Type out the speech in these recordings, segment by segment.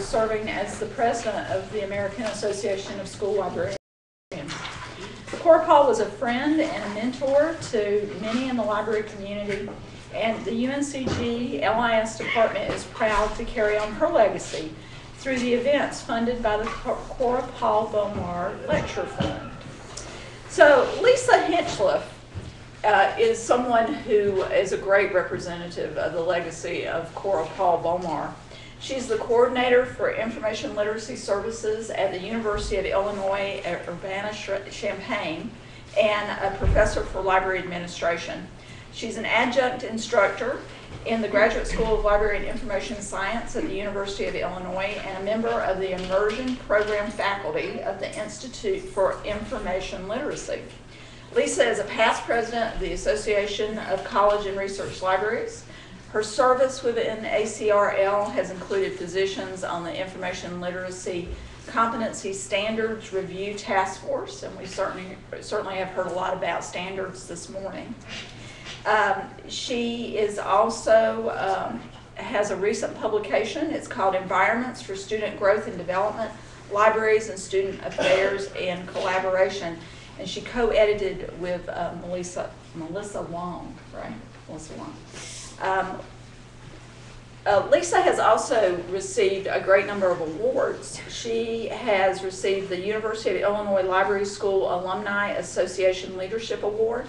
serving as the president of the American Association of School Librarians. Cora Paul was a friend and a mentor to many in the library community, and the UNCG LIS department is proud to carry on her legacy through the events funded by the Cora Paul Bomar Lecture Fund. So Lisa Hinchliffe is someone who is a great representative of the legacy of Cora Paul Bomar. She's the coordinator for information literacy services at the University of Illinois at Urbana-Champaign and a professor for library administration. She's an adjunct instructor in the Graduate School of Library and Information Science at the University of Illinois and a member of the Immersion Program faculty of the Institute for Information Literacy. Lisa is a past president of the Association of College and Research Libraries. Her service within ACRL has included positions on the Information Literacy Competency Standards Review Task Force, and we certainly have heard a lot about standards this morning. She is also has a recent publication. It's called Environments for Student Growth and Development, Libraries and Student Affairs and Collaboration. And she co-edited with Melissa Wong, right? Melissa Wong. Lisa has also received a great number of awards. She has received the University of Illinois Library School Alumni Association Leadership Award,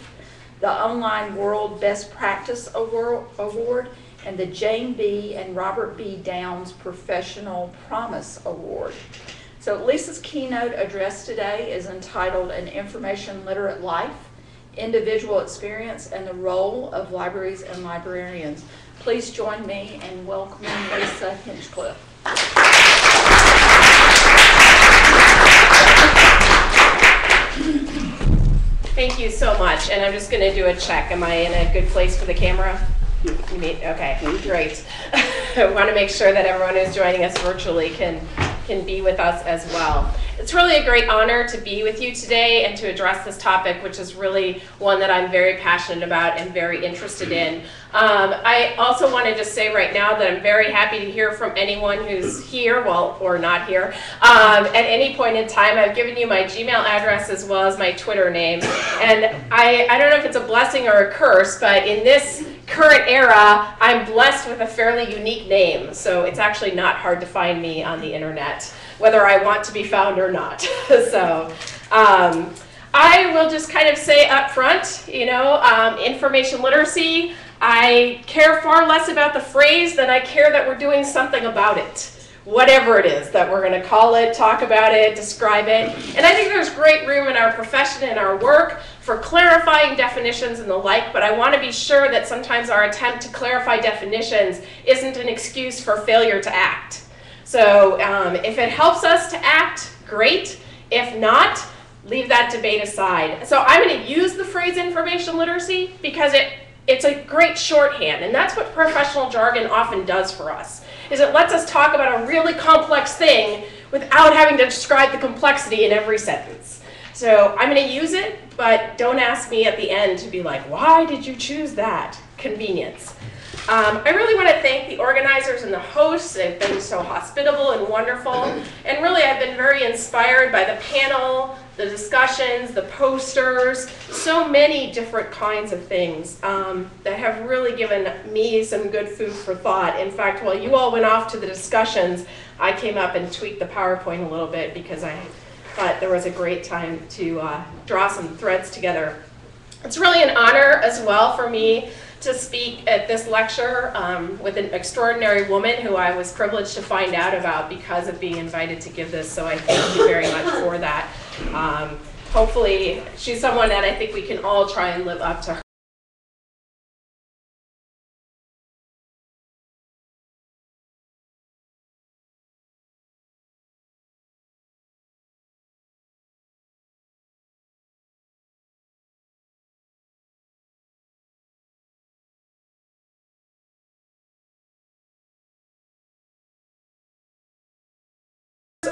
the Online World Best Practice Award, and the Jane B. and Robert B. Downs Professional Promise Award. So Lisa's keynote address today is entitled An Information Literate Life, Individual Experience and the Role of Libraries and Librarians. Please join me in welcoming Lisa Hinchliffe. Thank you so much, and I'm just going to do a check. Am I in a good place for the camera? Okay, great. I want to make sure that everyone who's joining us virtually can be with us as well. It's really a great honor to be with you today and to address this topic, which is really one that I'm very passionate about and very interested in. I also want to just say right now that I'm very happy to hear from anyone who's here, well, or not here, at any point in time. I've given you my Gmail address as well as my Twitter name. And I don't know if it's a blessing or a curse, but in this current era, I'm blessed with a fairly unique name. So it's actually not hard to find me on the internet, whether I want to be found or not. So I will just kind of say up front, information literacy, I care far less about the phrase than I care that we're doing something about it. Whatever it is that we're going to call it, talk about it, describe it. And I think there's great room in our profession and our work for clarifying definitions and the like, but I want to be sure that sometimes our attempt to clarify definitions isn't an excuse for failure to act. So if it helps us to act, great. If not, leave that debate aside. So I'm going to use the phrase information literacy because it's a great shorthand, and that's what professional jargon often does for us, is it lets us talk about a really complex thing without having to describe the complexity in every sentence. So I'm going to use it, but don't ask me at the end to be like, why did you choose that? Convenience. I really want to thank the organizers and the hosts. They've been so hospitable and wonderful. And really, I've been very inspired by the panel, the discussions, the posters, so many different kinds of things that have really given me some good food for thought. In fact, while you all went off to the discussions, I came up and tweaked the PowerPoint a little bit because I thought there was a great time to draw some threads together. It's really an honor as well for me to speak at this lecture with an extraordinary woman who I was privileged to find out about because of being invited to give this, so I thank you very much for that. Hopefully she's someone that I think we can all try and live up to her.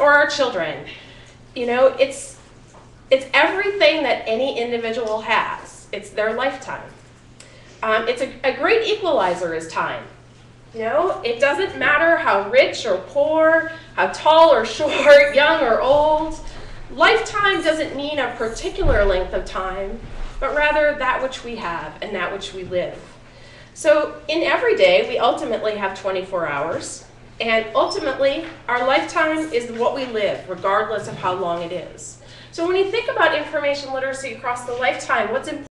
Or our children. It's everything that any individual has. It's their lifetime. It's a great equalizer is time. It doesn't matter how rich or poor, how tall or short, young or old. Lifetime doesn't mean a particular length of time, but rather that which we have and that which we live. So in every day, we ultimately have 24 hours, and ultimately, our lifetime is what we live, regardless of how long it is. So when you think about information literacy across the lifetime, what's important